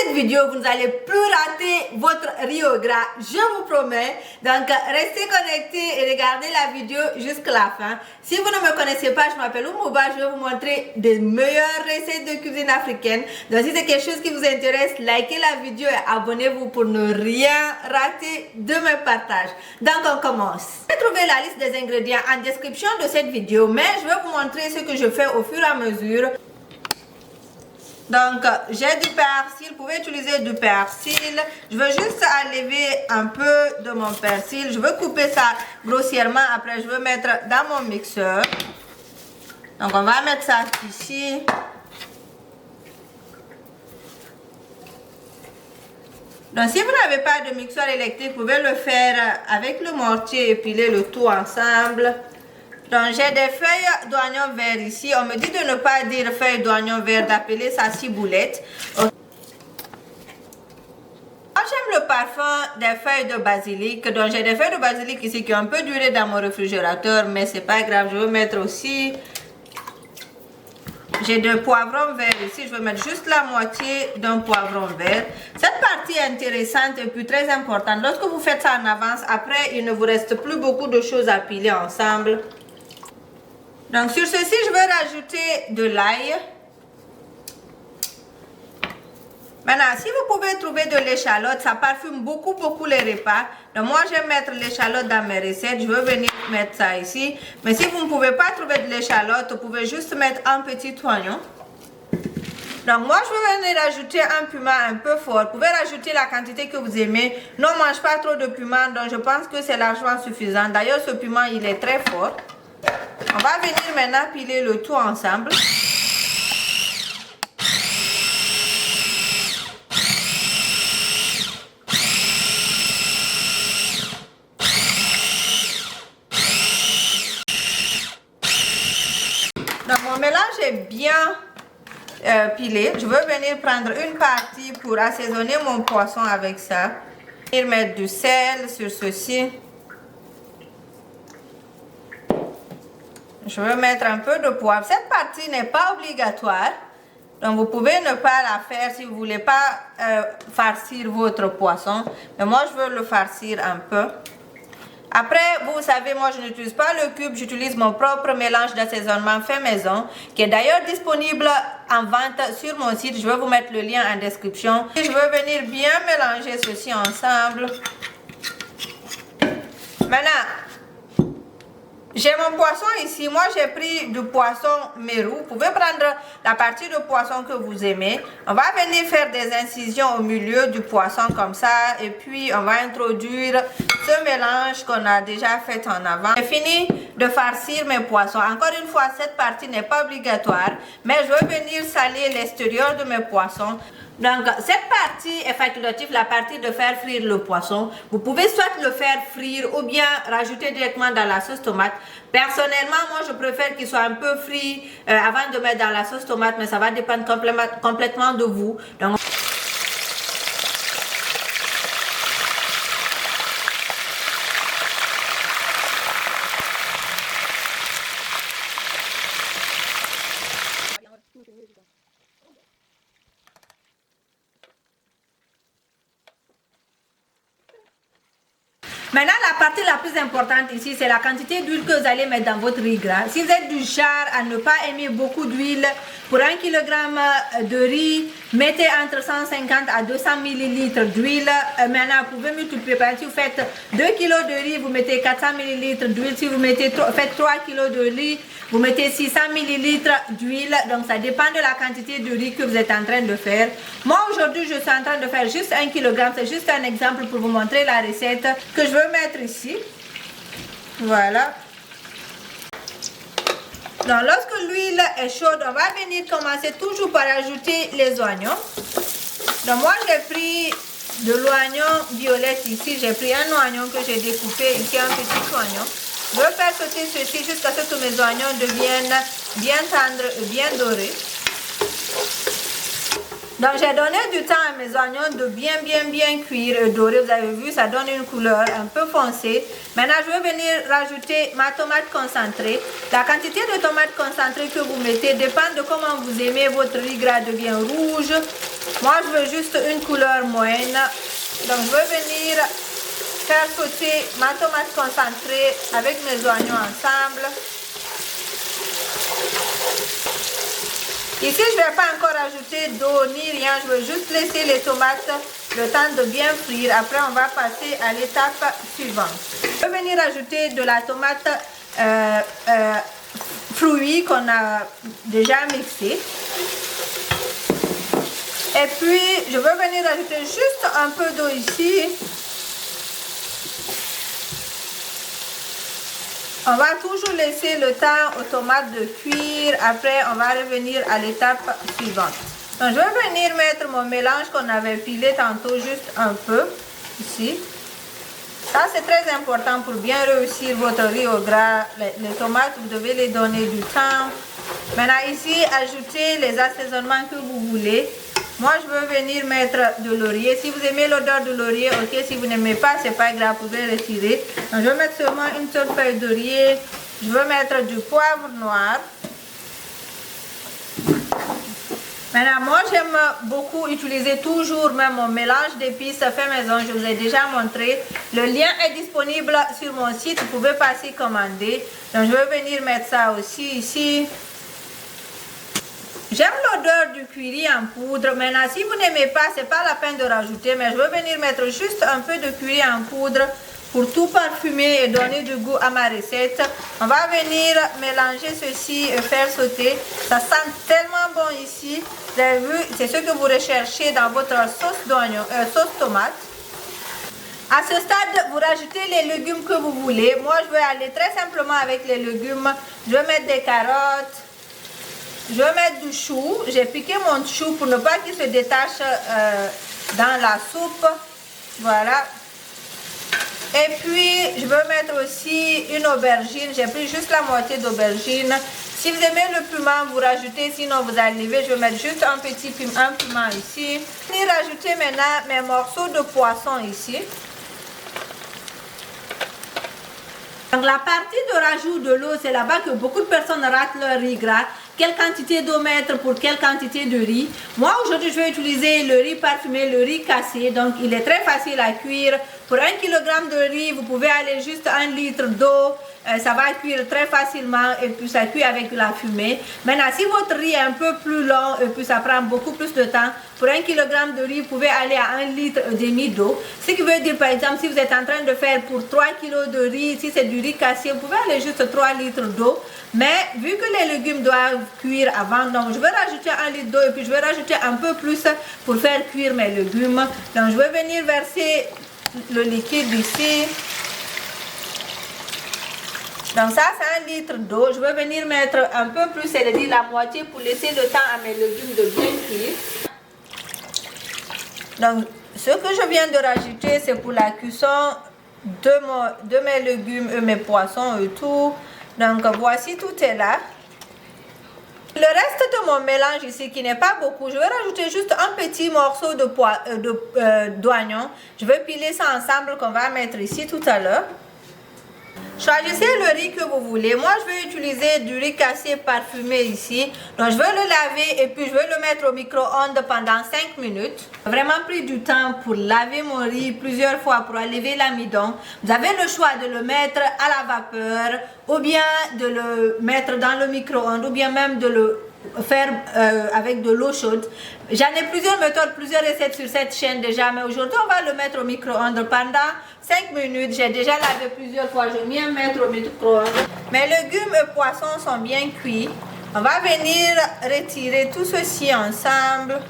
cette vidéo, vous n'allez plus rater votre riz au gras, je vous promets. Donc, restez connectés et regardez la vidéo jusqu'à la fin. Si vous ne me connaissez pas, je m'appelle Oumouba, je vais vous montrer des meilleures recettes de cuisine africaine. Donc, si c'est quelque chose qui vous intéresse, likez la vidéo et abonnez-vous pour ne rien rater de mes partages. Donc, on commence. Vous pouvez trouver la liste des ingrédients en description de cette vidéo, mais je vais vous montrer ce que je fais au fur et à mesure. Donc, j'ai du persil, vous pouvez utiliser du persil. Je veux juste enlever un peu de mon persil. Je veux couper ça grossièrement. Après, je veux mettre dans mon mixeur. Donc, on va mettre ça ici. Donc, si vous n'avez pas de mixeur électrique, vous pouvez le faire avec le mortier et piler le tout ensemble. Donc, j'ai des feuilles d'oignon vert ici. On me dit de ne pas dire feuilles d'oignon vert, d'appeler ça ciboulette. Moi, j'aime le parfum des feuilles de basilic. Donc, j'ai des feuilles de basilic ici qui ont un peu duré dans mon réfrigérateur, mais c'est pas grave. Je vais mettre aussi. J'ai des poivrons verts ici. Je vais mettre juste la moitié d'un poivron vert. Cette partie est intéressante et puis très importante. Lorsque vous faites ça en avance, après, il ne vous reste plus beaucoup de choses à piler ensemble. Donc, sur ceci, je vais rajouter de l'ail. Maintenant, si vous pouvez trouver de l'échalote, ça parfume beaucoup les repas. Donc, moi, j'aime mettre l'échalote dans mes recettes. Je vais venir mettre ça ici. Mais si vous ne pouvez pas trouver de l'échalote, vous pouvez juste mettre un petit oignon. Donc, moi, je vais venir rajouter un piment un peu fort. Vous pouvez rajouter la quantité que vous aimez. Non, on ne mange pas trop de piment, donc je pense que c'est largement suffisant. D'ailleurs, ce piment, il est très fort. On va venir maintenant piler le tout ensemble. Donc mon mélange est bien pilé. Je veux venir prendre une partie pour assaisonner mon poisson avec ça. Je vais mettre du sel sur ceci. Je vais mettre un peu de poivre. Cette partie n'est pas obligatoire. Donc, vous pouvez ne pas la faire si vous ne voulez pas farcir votre poisson. Mais moi, je veux le farcir un peu. Après, vous savez, moi, je n'utilise pas le cube. J'utilise mon propre mélange d'assaisonnement fait maison, qui est d'ailleurs disponible en vente sur mon site. Je vais vous mettre le lien en description. Et je vais venir bien mélanger ceci ensemble. Maintenant, j'ai mon poisson ici. Moi, j'ai pris du poisson mérou. Vous pouvez prendre la partie de poisson que vous aimez. On va venir faire des incisions au milieu du poisson comme ça. Et puis, on va introduire ce mélange qu'on a déjà fait en avant. J'ai fini de farcir mes poissons. Encore une fois, cette partie n'est pas obligatoire. Mais je vais venir saler l'extérieur de mes poissons. Donc, cette partie est facultative, la partie de faire frire le poisson. Vous pouvez soit le faire frire ou bien rajouter directement dans la sauce tomate. Personnellement, moi, je préfère qu'il soit un peu frit avant de mettre dans la sauce tomate, mais ça va dépendre complètement de vous. Donc, maintenant, la partie la plus importante ici, c'est la quantité d'huile que vous allez mettre dans votre riz gras. Si vous êtes du genre à ne pas aimer beaucoup d'huile, pour 1 kg de riz, mettez entre 150 à 200 ml d'huile. Maintenant, vous pouvez multiplier. Si vous faites 2 kg de riz, vous mettez 400 ml d'huile. Si vous faites 3 kg de riz, vous mettez 600 ml d'huile. Donc, ça dépend de la quantité de riz que vous êtes en train de faire. Moi, aujourd'hui, je suis en train de faire juste 1 kg. C'est juste un exemple pour vous montrer la recette que je veux mettre ici. Voilà. Donc, lorsque l'huile est chaude, on va venir commencer toujours par ajouter les oignons. Donc, moi, j'ai pris de l'oignon violette ici. J'ai pris un oignon que j'ai découpé ici, un petit oignon. Je vais faire sauter ceci jusqu'à ce que mes oignons deviennent bien tendres et bien dorés. Donc j'ai donné du temps à mes oignons de bien cuire et dorer. Vous avez vu, ça donne une couleur un peu foncée. Maintenant, je vais venir rajouter ma tomate concentrée. La quantité de tomate concentrée que vous mettez dépend de comment vous aimez votre riz gras devient rouge. Moi, je veux juste une couleur moyenne. Donc je vais venir faire sauter ma tomate concentrée avec mes oignons ensemble. Ici, je ne vais pas encore ajouter d'eau ni rien, je veux juste laisser les tomates le temps de bien frire. Après, on va passer à l'étape suivante. Je vais venir ajouter de la tomate fruit qu'on a déjà mixée. Et puis, je veux venir ajouter juste un peu d'eau ici. On va toujours laisser le temps aux tomates de cuire. Après, on va revenir à l'étape suivante. Donc, je vais venir mettre mon mélange qu'on avait pilé tantôt juste un peu ici. Ça, c'est très important pour bien réussir votre riz au gras. Les tomates, vous devez les donner du temps. Maintenant, ici, ajoutez les assaisonnements que vous voulez. Moi, je veux venir mettre de laurier. Si vous aimez l'odeur de laurier, ok. Si vous n'aimez pas, c'est pas grave, vous pouvez retirer. Donc, je vais mettre seulement une seule feuille de laurier. Je veux mettre du poivre noir. Maintenant, moi, j'aime beaucoup utiliser toujours même mon mélange d'épices fait maison. Je vous ai déjà montré. Le lien est disponible sur mon site. Vous pouvez passer commander. Donc, je vais venir mettre ça aussi ici. J'aime l'odeur du curry en poudre. Maintenant, si vous n'aimez pas, c'est pas la peine de rajouter. Mais je vais venir mettre juste un peu de curry en poudre pour tout parfumer et donner du goût à ma recette. On va venir mélanger ceci et faire sauter. Ça sent tellement bon ici. Vous avez vu, c'est ce que vous recherchez dans votre sauce d'oignon, sauce tomate. À ce stade, vous rajoutez les légumes que vous voulez. Moi, je vais aller très simplement avec les légumes. Je vais mettre des carottes. Je vais mettre du chou. J'ai piqué mon chou pour ne pas qu'il se détache dans la soupe. Voilà. Et puis, je vais mettre aussi une aubergine. J'ai pris juste la moitié d'aubergine. Si vous aimez le piment, vous rajoutez. Sinon, vous enlevez. Je vais mettre juste un petit piment ici. Je vais rajouter maintenant mes morceaux de poisson ici. Donc, la partie de rajout de l'eau, c'est là-bas que beaucoup de personnes ratent leur riz gras. Quelle quantité d'eau mettre pour quelle quantité de riz. Moi, aujourd'hui, je vais utiliser le riz parfumé, le riz cassé. Donc, il est très facile à cuire. Pour 1 kg de riz, vous pouvez aller juste 1 litre d'eau. Ça va cuire très facilement et puis ça cuit avec la fumée. Maintenant, si votre riz est un peu plus long et puis ça prend beaucoup plus de temps, pour 1 kg de riz, vous pouvez aller à 1,5 litre d'eau. Ce qui veut dire, par exemple, si vous êtes en train de faire pour 3 kg de riz, si c'est du riz cassé, vous pouvez aller juste 3 litres d'eau. Mais vu que les légumes doivent cuire avant, donc je vais rajouter 1 litre d'eau et puis je vais rajouter un peu plus pour faire cuire mes légumes. Donc je vais venir verser le liquide ici. Donc ça, c'est 1 litre d'eau. Je vais venir mettre un peu plus, c'est-à-dire la moitié pour laisser le temps à mes légumes de bien cuire. Donc, ce que je viens de rajouter, c'est pour la cuisson de mes légumes et mes poissons et tout. Donc, voici, tout est là. Le reste de mon mélange ici, qui n'est pas beaucoup, je vais rajouter juste un petit morceau d'oignon. Je vais piler ça ensemble qu'on va mettre ici tout à l'heure. Choisissez le riz que vous voulez. Moi, je vais utiliser du riz cassé parfumé ici. Donc, je vais le laver et puis je vais le mettre au micro-ondes pendant 5 minutes. J'ai vraiment pris du temps pour laver mon riz plusieurs fois pour enlever l'amidon. Vous avez le choix de le mettre à la vapeur ou bien de le mettre dans le micro-ondes ou bien même de le faire avec de l'eau chaude. J'en ai plusieurs méthodes, plusieurs recettes sur cette chaîne déjà, mais aujourd'hui on va le mettre au micro-ondes pendant 5 minutes. J'ai déjà lavé plusieurs fois, je viens mettre au micro-ondes. Mes légumes et poissons sont bien cuits. On va venir retirer tout ceci ensemble.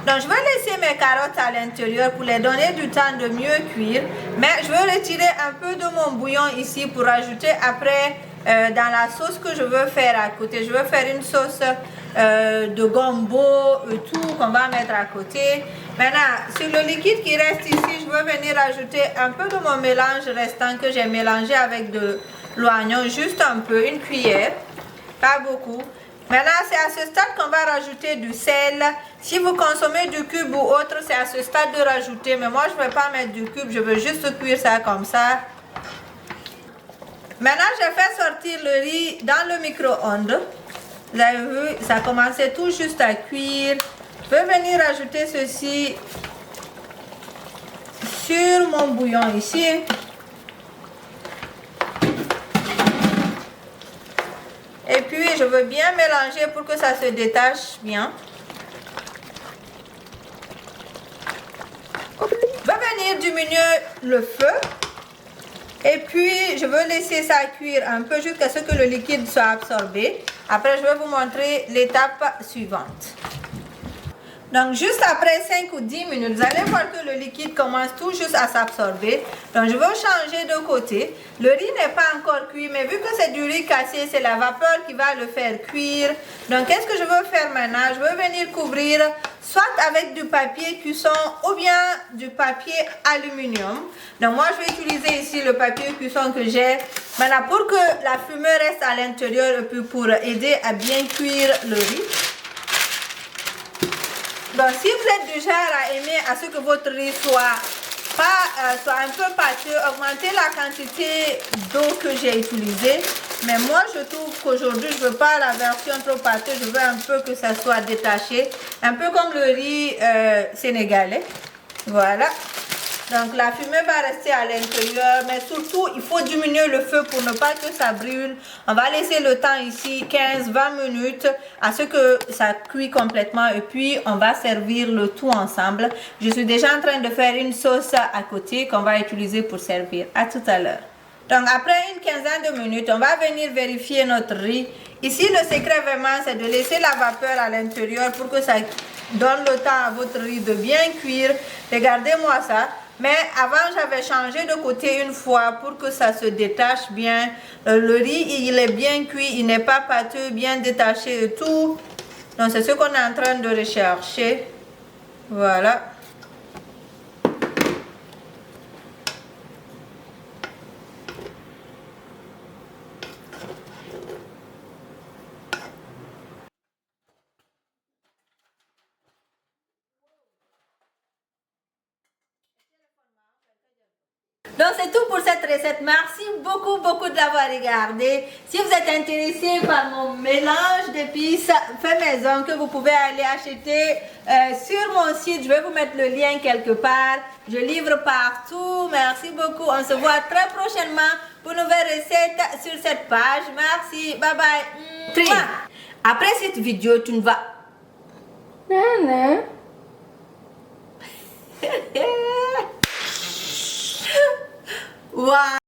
Donc, je vais laisser mes carottes à l'intérieur pour les donner du temps de mieux cuire. Mais je vais retirer un peu de mon bouillon ici pour ajouter après dans la sauce que je veux faire à côté. Je veux faire une sauce de gombo et tout qu'on va mettre à côté. Maintenant, sur le liquide qui reste ici, je veux venir ajouter un peu de mon mélange restant que j'ai mélangé avec de l'oignon, juste un peu, une cuillère, pas beaucoup. Maintenant, c'est à ce stade qu'on va rajouter du sel. Si vous consommez du cube ou autre, c'est à ce stade de rajouter. Mais moi, je ne vais pas mettre du cube, je veux juste cuire ça comme ça. Maintenant, je fais sortir le riz dans le micro-ondes. Vous avez vu, ça commençait tout juste à cuire. Je vais venir ajouter ceci sur mon bouillon ici. Et puis, je veux bien mélanger pour que ça se détache bien. Je vais venir diminuer le feu. Et puis, je veux laisser ça cuire un peu jusqu'à ce que le liquide soit absorbé. Après, je vais vous montrer l'étape suivante. Donc, juste après 5 ou 10 minutes, vous allez voir que le liquide commence tout juste à s'absorber. Donc, je vais changer de côté. Le riz n'est pas encore cuit, mais vu que c'est du riz cassé, c'est la vapeur qui va le faire cuire. Donc, qu'est-ce que je veux faire maintenant? Je veux venir couvrir soit avec du papier cuisson ou bien du papier aluminium. Donc, moi, je vais utiliser ici le papier cuisson que j'ai. Maintenant, pour que la fumée reste à l'intérieur et puis pour aider à bien cuire le riz. Donc, si vous êtes du genre à aimer à ce que votre riz soit un peu pâteux, augmentez la quantité d'eau que j'ai utilisée. Mais moi, je trouve qu'aujourd'hui, je ne veux pas la version trop pâteuse. Je veux un peu que ça soit détaché. Un peu comme le riz sénégalais. Voilà. Donc, la fumée va rester à l'intérieur. Mais surtout, il faut diminuer le feu pour ne pas que ça brûle. On va laisser le temps ici, 15-20 minutes, à ce que ça cuit complètement. Et puis, on va servir le tout ensemble. Je suis déjà en train de faire une sauce à côté qu'on va utiliser pour servir. À tout à l'heure. Donc, après une quinzaine de minutes, on va venir vérifier notre riz. Ici, le secret vraiment, c'est de laisser la vapeur à l'intérieur pour que ça donne le temps à votre riz de bien cuire. Regardez-moi ça. Mais avant, j'avais changé de côté une fois pour que ça se détache bien. Le riz, il est bien cuit, il n'est pas pâteux, bien détaché et tout. Donc, c'est ce qu'on est en train de rechercher. Voilà. Donc c'est tout pour cette recette. Merci beaucoup de l'avoir regardé. Si vous êtes intéressé par mon mélange d'épices fait maison que vous pouvez aller acheter sur mon site, je vais vous mettre le lien quelque part. Je livre partout. Merci beaucoup. On se voit très prochainement pour une nouvelle recette sur cette page. Merci. Bye bye. Après cette vidéo, tu ne vas... Wow.